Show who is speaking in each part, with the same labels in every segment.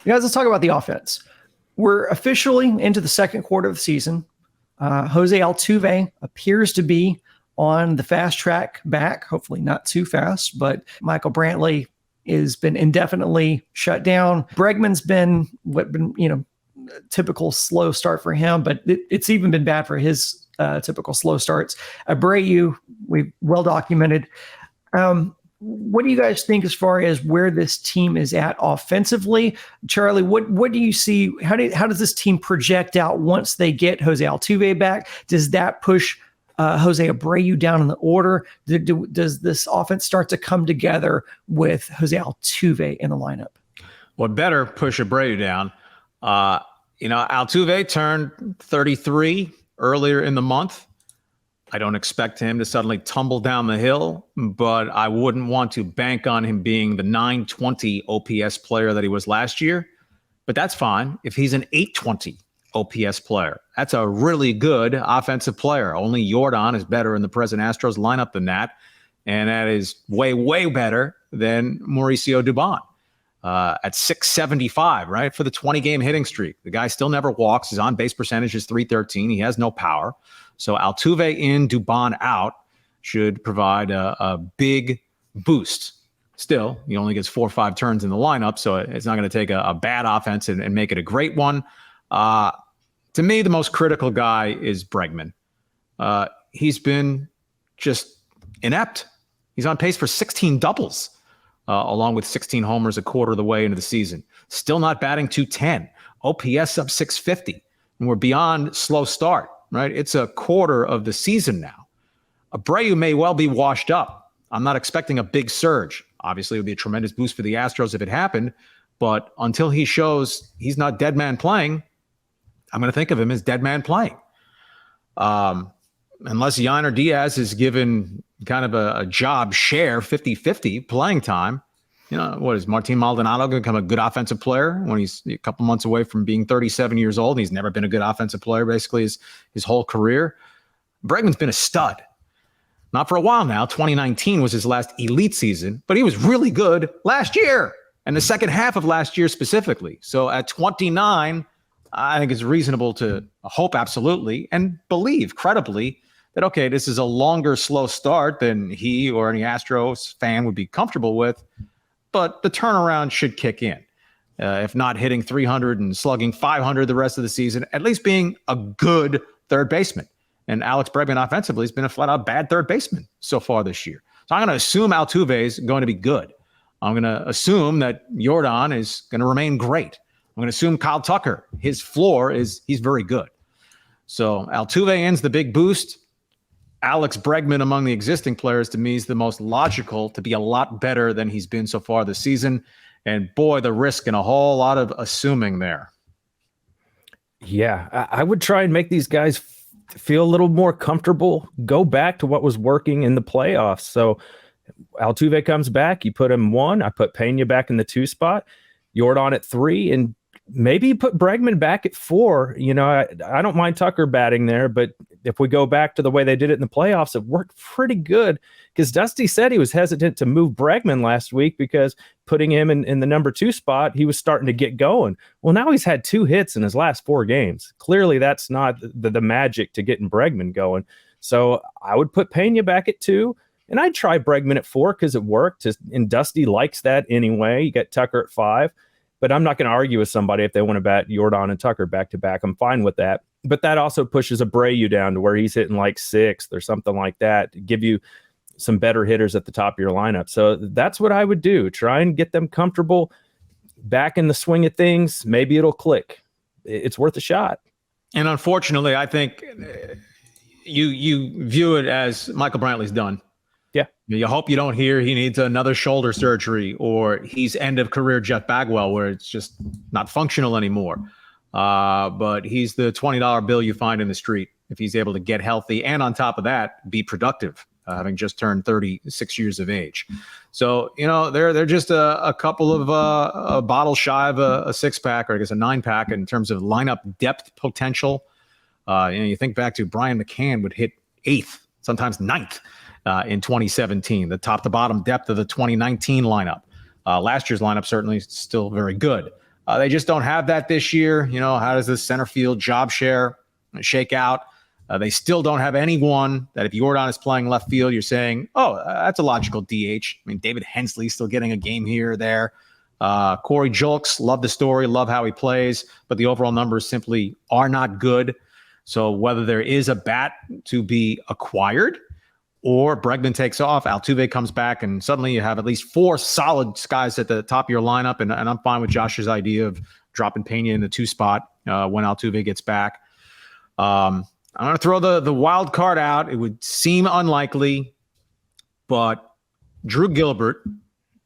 Speaker 1: Guys, let's talk about the offense. We're officially into the second quarter of the season. Jose Altuve appears to be on the fast track back, hopefully not too fast, but Michael Brantley has been indefinitely shut down. Bregman's been typical slow start for him, but it's even been bad for his typical slow starts. Abreu, we've well documented. What do you guys think as far as where this team is at offensively? Charlie, what do you see? How does this team project out once they get Jose Altuve back? Does that push Jose Abreu down in the order? Does this offense start to come together with Jose Altuve in the lineup?
Speaker 2: Well, better push Abreu down. Altuve turned 33 earlier in the month. I don't expect him to suddenly tumble down the hill, but I wouldn't want to bank on him being the 920 OPS player that he was last year. But that's fine if he's an 820 OPS player. That's a really good offensive player. Only Jordan is better in the present Astros lineup than that. And that is way, way better than Mauricio Dubon at 675, right? For the 20-game hitting streak. The guy still never walks. His on-base percentage is .313. He has no power. So Altuve in, Dubon out should provide a big boost. Still, he only gets 4 or 5 turns in the lineup, so it's not going to take a bad offense and make it a great one. To me, the most critical guy is Bregman. He's been just inept. He's on pace for 16 doubles, along with 16 homers a quarter of the way into the season. Still not batting .210. OPS up 650. And we're beyond slow start. Right? It's a quarter of the season now. Abreu may well be washed up. I'm not expecting a big surge. Obviously, it would be a tremendous boost for the Astros if it happened. But until he shows he's not dead man playing, I'm going to think of him as dead man playing. Unless Yainer Diaz is given kind of a job share, 50-50 playing time. What is Martin Maldonado going to become a good offensive player when he's a couple months away from being 37 years old? He's never been a good offensive player basically his whole career. Bregman's been a stud. Not for a while now. 2019 was his last elite season, but he was really good last year and the second half of last year specifically. So at 29, I think it's reasonable to hope absolutely and believe credibly that, okay, this is a longer, slow start than he or any Astros fan would be comfortable with. But the turnaround should kick in. If not hitting 300 and slugging 500 the rest of the season, at least being a good third baseman. And Alex Bregman offensively has been a flat-out bad third baseman so far this year. So I'm going to assume Altuve is going to be good. I'm going to assume that Jordan is going to remain great. I'm going to assume Kyle Tucker, his floor is he's very good. So Altuve ends the big boost. Alex Bregman among the existing players to me is the most logical to be a lot better than he's been so far this season. And boy, the risk and a whole lot of assuming there.
Speaker 3: Yeah, I would try and make these guys feel a little more comfortable, go back to what was working in the playoffs. So Altuve comes back, you put him 1, I put Pena back in the 2 spot, Jordan at 3, and maybe you put Bregman back at 4. I don't mind Tucker batting there, but if we go back to the way they did it in the playoffs, it worked pretty good because Dusty said he was hesitant to move Bregman last week because putting him in the number 2 spot, he was starting to get going. Well, now he's had 2 hits in his last 4 games. Clearly, that's not the magic to getting Bregman going. So I would put Pena back at 2, and I'd try Bregman at 4 because it worked, and Dusty likes that anyway. You got Tucker at 5. But I'm not going to argue with somebody if they want to bat Jordan and Tucker back to back. I'm fine with that. But that also pushes Abreu down to where he's hitting like 6th or something like that to give you some better hitters at the top of your lineup. So that's what I would do. Try and get them comfortable back in the swing of things. Maybe it'll click. It's worth a shot.
Speaker 2: And unfortunately, I think you view it as Michael Brantley's done.
Speaker 3: Yeah.
Speaker 2: You hope you don't hear he needs another shoulder surgery or he's end of career Jeff Bagwell where it's just not functional anymore. But he's the $20 bill you find in the street if he's able to get healthy and on top of that, be productive, having just turned 36 years of age. So, they're just a couple of bottles shy of a 6-pack or I guess a 9-pack in terms of lineup depth potential. You think back to Brian McCann would hit 8th, sometimes 9th. In 2017, the top to bottom depth of the 2019 lineup. Last year's lineup certainly still very good. They just don't have that this year. How does this center field job share shake out? They still don't have anyone that if Jordan is playing left field, you're saying, oh, that's a logical DH. I mean, David Hensley still getting a game here or there. Corey Julks, love the story, love how he plays, but the overall numbers simply are not good. So whether there is a bat to be acquired or Bregman takes off, Altuve comes back, and suddenly you have at least 4 solid guys at the top of your lineup. And I'm fine with Josh's idea of dropping Pena in the 2 spot when Altuve gets back. I'm going to throw the wild card out. It would seem unlikely, but Drew Gilbert,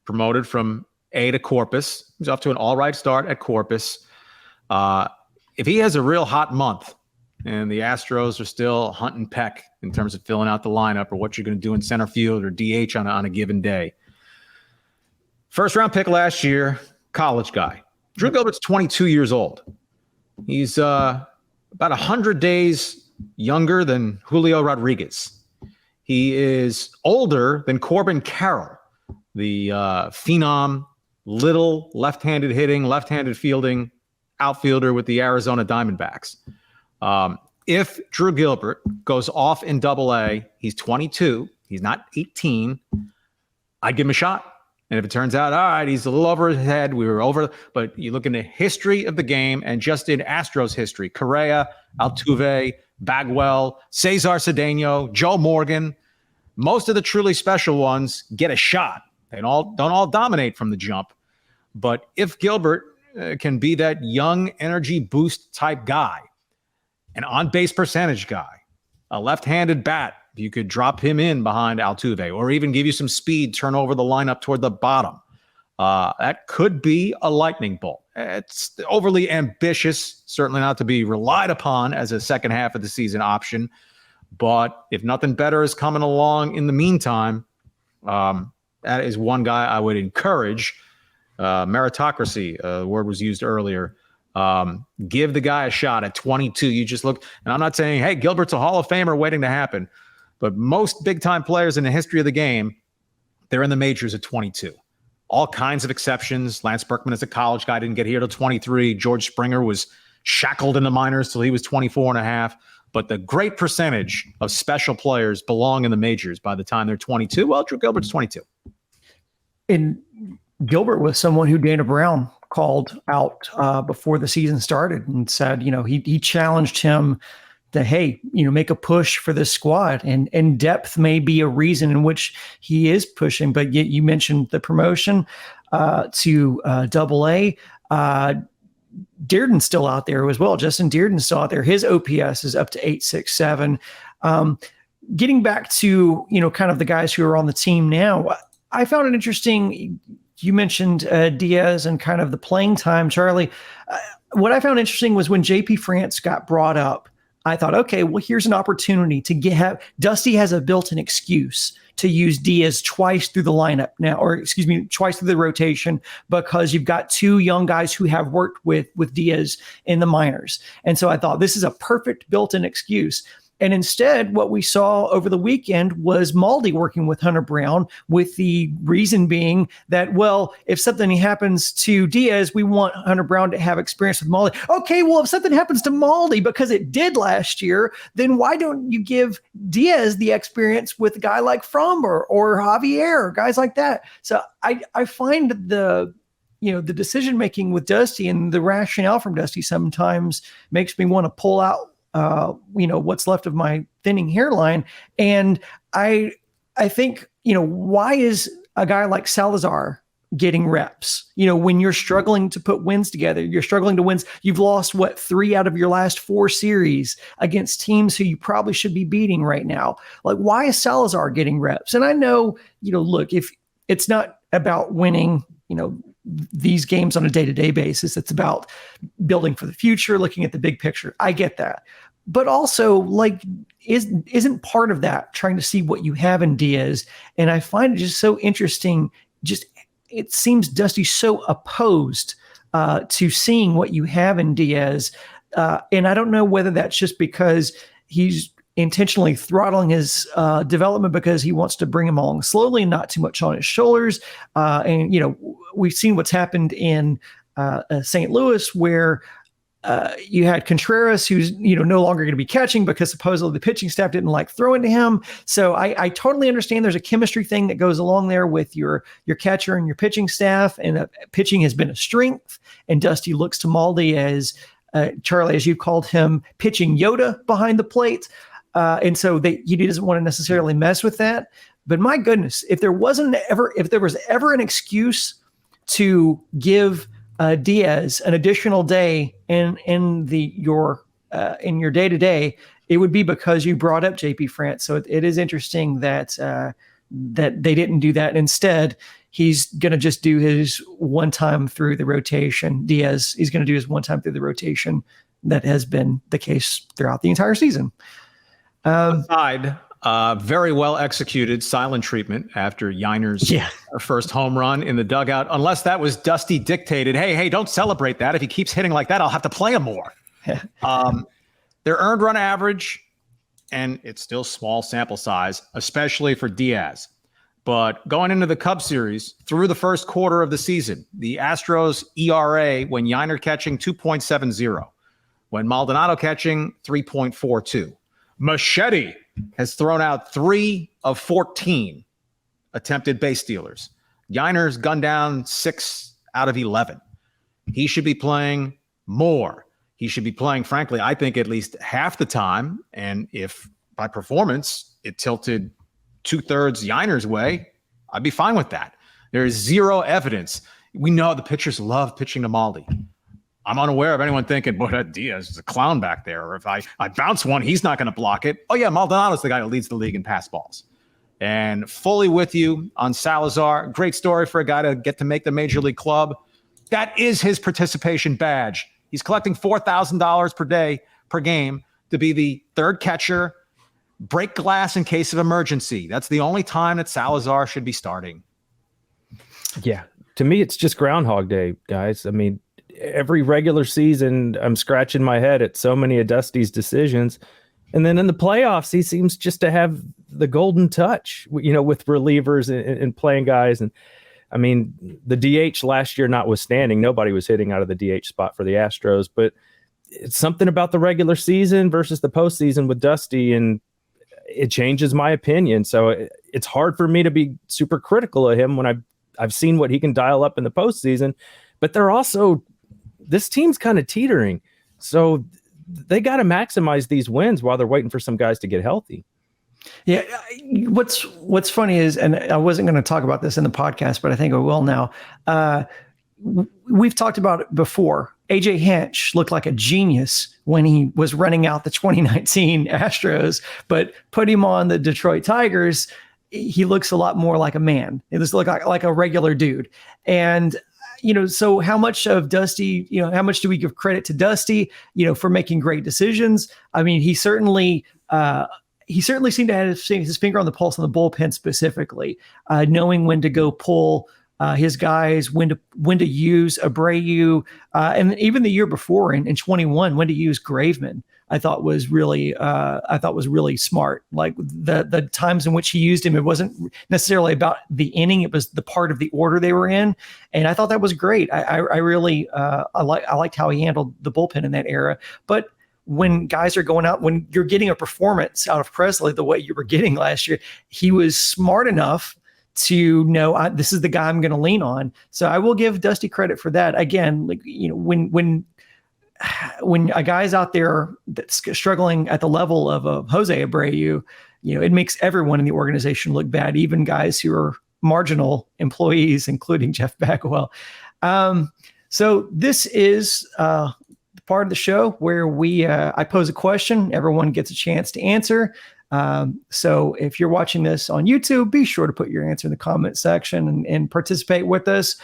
Speaker 2: promoted from A to Corpus, he's off to an all right start at Corpus. If he has a real hot month and the Astros are still hunting peck in terms of filling out the lineup or what you're going to do in center field or DH on a given day. First round pick last year, college guy. Drew Gilbert's 22 years old. He's about 100 days younger than Julio Rodriguez. He is older than Corbin Carroll, the phenom, little left-handed hitting, left-handed fielding outfielder with the Arizona Diamondbacks. If Drew Gilbert goes off in Double-A, he's 22, he's not 18, I'd give him a shot. And if it turns out, all right, he's a little over his head, but you look in the history of the game and just in Astros history, Correa, Altuve, Bagwell, Cesar Cedeno, Joe Morgan, most of the truly special ones get a shot. They don't all dominate from the jump. But if Gilbert can be that young energy boost type guy, an on-base percentage guy, a left-handed bat, you could drop him in behind Altuve or even give you some speed, turn over the lineup toward the bottom. That could be a lightning bolt. It's overly ambitious, certainly not to be relied upon as a second half of the season option. But if nothing better is coming along in the meantime, that is one guy I would encourage. Meritocracy, the word was used earlier. Give the guy a shot at 22. You just look, and I'm not saying, hey, Gilbert's a Hall of Famer waiting to happen, but most big-time players in the history of the game, they're in the majors at 22. All kinds of exceptions. Lance Berkman as a college guy didn't get here till 23. George Springer was shackled in the minors till he was 24 and a half. But the great percentage of special players belong in the majors by the time they're 22. Well, Drew Gilbert's 22.
Speaker 1: And Gilbert was someone who Dana Brown called out before the season started and said, he challenged him to, hey, make a push for this squad, and depth may be a reason in which he is pushing. But yet you mentioned the promotion to Double-A. Dearden's still out there as well. Justin Dearden's still out there. His OPS is up to 867. Getting back to, kind of the guys who are on the team now, I found it interesting. You mentioned Diaz and kind of the playing time, Charlie. What I found interesting was when JP France got brought up, I thought, okay, well, here's an opportunity to have Dusty has a built-in excuse to use Diaz twice through the lineup now, or twice through the rotation, because you've got 2 young guys who have worked with Diaz in the minors. And so I thought this is a perfect built-in excuse. And instead, what we saw over the weekend was Maldi working with Hunter Brown, with the reason being that, well, if something happens to Diaz, we want Hunter Brown to have experience with Maldi. Okay, well, if something happens to Maldi, because it did last year, then why don't you give Diaz the experience with a guy like Fromber or Javier or guys like that? So I find the decision-making with Dusty and the rationale from Dusty sometimes makes me want to pull out what's left of my thinning hairline. And I think, why is a guy like Salazar getting reps? When you're struggling to put wins together, you're struggling to win. You've lost 3 out of your last 4 series against teams who you probably should be beating right now. Like, why is Salazar getting reps? And I know, look, if it's not about winning, these games on a day-to-day basis, it's about building for the future, looking at the big picture. I get that. But also, isn't part of that trying to see what you have in Diaz? And I find it just so interesting. It seems Dusty so opposed to seeing what you have in Diaz. And I don't know whether that's just because he's intentionally throttling his development because he wants to bring him along slowly and not too much on his shoulders. And we've seen what's happened in St. Louis, where you had Contreras, who's no longer going to be catching because supposedly the pitching staff didn't like throwing to him. So I totally understand there's a chemistry thing that goes along there with your catcher and your pitching staff, and pitching has been a strength. And Dusty looks to Maldi as Charlie, as you called him, pitching Yoda behind the plate, and so he doesn't want to necessarily mess with that. But my goodness, if there was ever an excuse to give Diaz an additional day in your day to day, it would be because you brought up JP France. So it is interesting that they didn't do that. Instead, he's going to just do his one time through the rotation. Diaz, he's going to do his one time through the rotation. That has been the case throughout the entire season.
Speaker 2: Very well executed silent treatment after Yiner's first home run in the dugout. Unless that was Dusty dictated. Hey, don't celebrate that. If he keeps hitting like that, I'll have to play him more. Their earned run average, and it's still small sample size, especially for Diaz. But going into the Cubs series, through the first quarter of the season, the Astros ERA when Yiner catching 2.70, when Maldonado catching 3.42. Machete has thrown out 3 of 14 attempted base stealers. Yiner's gunned down 6 out of 11. He should be playing more. He should be playing, frankly, I think at least half the time. And if by performance it tilted 2/3 Yiner's way, I'd be fine with that. There is zero evidence. We know the pitchers love pitching to Maldi. I'm unaware of anyone thinking, boy, that Diaz is a clown back there. Or if I bounce one, he's not going to block it. Oh, yeah, Maldonado's the guy who leads the league in pass balls. And fully with you on Salazar. Great story for a guy to get to make the major league club. That is his participation badge. He's collecting $4,000 per game to be the third catcher, break glass in case of emergency. That's the only time that Salazar should be starting.
Speaker 3: Yeah. To me, it's just Groundhog Day, guys. I mean, every regular season, I'm scratching my head at so many of Dusty's decisions. And then in the playoffs, he seems just to have the golden touch, with relievers and playing guys. And I mean, the DH last year notwithstanding, nobody was hitting out of the DH spot for the Astros, but it's something about the regular season versus the postseason with Dusty, and it changes my opinion. So it's hard for me to be super critical of him when I've seen what he can dial up in the postseason, but this team's kind of teetering. So they got to maximize these wins while they're waiting for some guys to get healthy.
Speaker 1: Yeah. What's funny is, and I wasn't going to talk about this in the podcast, but I think I will now. We've talked about it before. AJ Hinch looked like a genius when he was running out the 2019 Astros, but put him on the Detroit Tigers, he looks a lot more like a man. It looks like a regular dude. And so how much of Dusty, how much do we give credit to Dusty, for making great decisions? I mean, he certainly seemed to have his finger on the pulse on the bullpen specifically, knowing when to go pull his guys, when to use Abreu, and even the year before in 21, when to use Graveman. I thought was really smart. Like the times in which he used him, it wasn't necessarily about the inning; it was the part of the order they were in, and I thought that was great. I really I liked how he handled the bullpen in that era. But when guys are going out, when you're getting a performance out of Presley the way you were getting last year, he was smart enough to know this is the guy I'm going to lean on. So I will give Dusty credit for that. Again, when a guy's out there that's struggling at the level of Jose Abreu, it makes everyone in the organization look bad, even guys who are marginal employees, including Jeff Bagwell. So this is part of the show where I pose a question, everyone gets a chance to answer. So if you're watching this on YouTube, be sure to put your answer in the comment section and participate with us.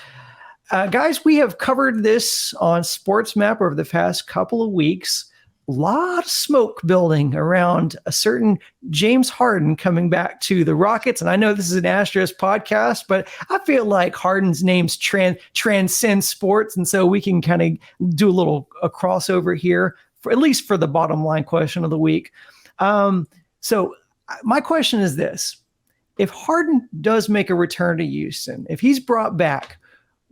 Speaker 1: Guys, we have covered this on Sports Map over the past couple of weeks. A lot of smoke building around a certain James Harden coming back to the Rockets. And I know this is an Astros podcast, but I feel like Harden's names transcend sports. And so we can kind of do a crossover here, at least for the bottom line question of the week. So my question is this. If Harden does make a return to Houston, if he's brought back,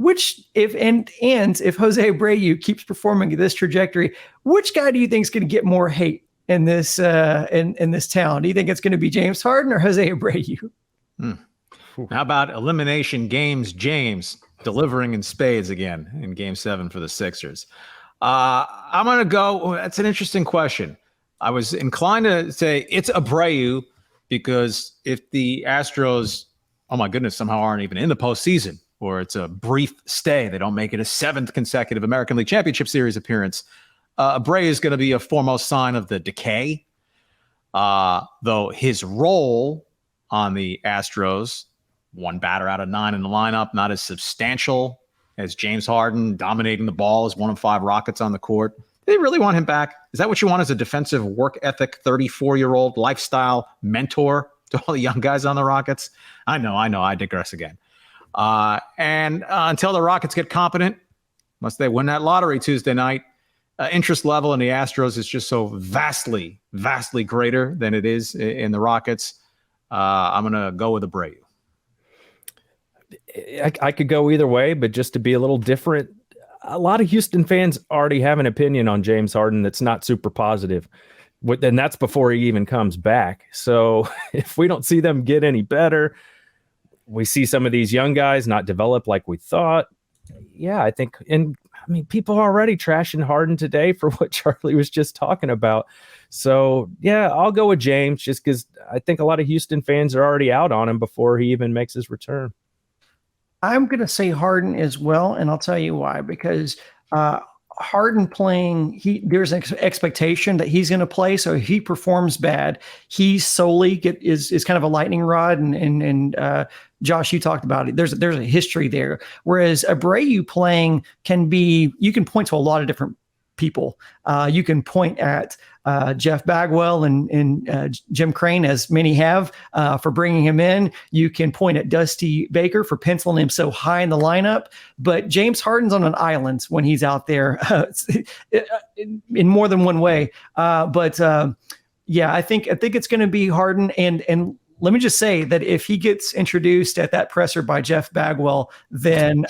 Speaker 1: if Jose Abreu keeps performing at this trajectory, which guy do you think is going to get more hate in this in this town? Do you think it's going to be James Harden or Jose Abreu?
Speaker 2: How about elimination games? James delivering in spades again in Game 7 for the Sixers. I'm going to go. That's an interesting question. I was inclined to say it's Abreu because if the Astros, oh my goodness, somehow aren't even in the postseason, or it's a brief stay, they don't make it a 7th consecutive American League Championship Series appearance, Abreu is going to be a foremost sign of the decay. Though his role on the Astros, 1 batter out of 9 in the lineup, not as substantial as James Harden dominating the ball as 1 of 5 Rockets on the court. Do they really want him back? Is that what you want as a defensive work ethic, 34-year-old lifestyle mentor to all the young guys on the Rockets? I know. I digress again. And until the Rockets get competent, unless they win that lottery Tuesday night, interest level in the Astros is just so vastly, vastly greater than it is in the Rockets. I'm going to go with Abreu.
Speaker 3: I could go either way, but just to be a little different, a lot of Houston fans already have an opinion on James Harden that's not super positive. And that's before he even comes back. So if we don't see them get any better, we see some of these young guys not develop like we thought. Yeah, I think, and I mean, people are already trashing Harden today for what Charlie was just talking about. So yeah, I'll go with James just because I think a lot of Houston fans are already out on him before he even makes his return.
Speaker 1: I'm going to say Harden as well, and I'll tell you why. Because Harden playing, there's an expectation that he's going to play. So if he performs bad, he solely is kind of a lightning rod. And Josh, you talked about it. There's a history there. Whereas Abreu playing you can point to a lot of different people. You can point at Jeff Bagwell and Jim Crane, as many have, for bringing him in. You can point at Dusty Baker for penciling him so high in the lineup. But James Harden's on an island when he's out there in more than one way. Yeah, I think it's going to be Harden. And let me just say that if he gets introduced at that presser by Jeff Bagwell, then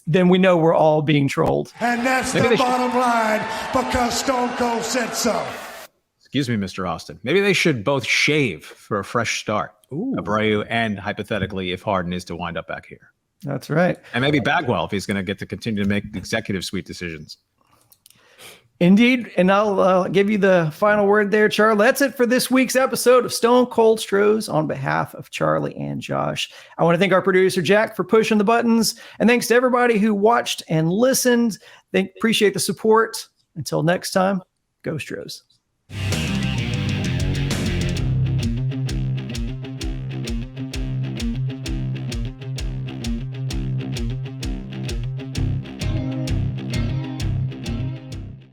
Speaker 1: we know we're all being trolled.
Speaker 4: And that's the bottom line, because Stone Cold said so.
Speaker 2: Excuse me, Mr. Austin. Maybe they should both shave for a fresh start. Abreu and, hypothetically, if Harden is to wind up back here.
Speaker 1: That's right.
Speaker 2: And maybe Bagwell if he's going to get to continue to make executive suite decisions.
Speaker 1: Indeed. And I'll give you the final word there, Charlie. That's it for this week's episode of Stone Cold Stros. On behalf of Charlie and Josh, I want to thank our producer, Jack, for pushing the buttons. And thanks to everybody who watched and listened. Appreciate the support. Until next time, go Stros.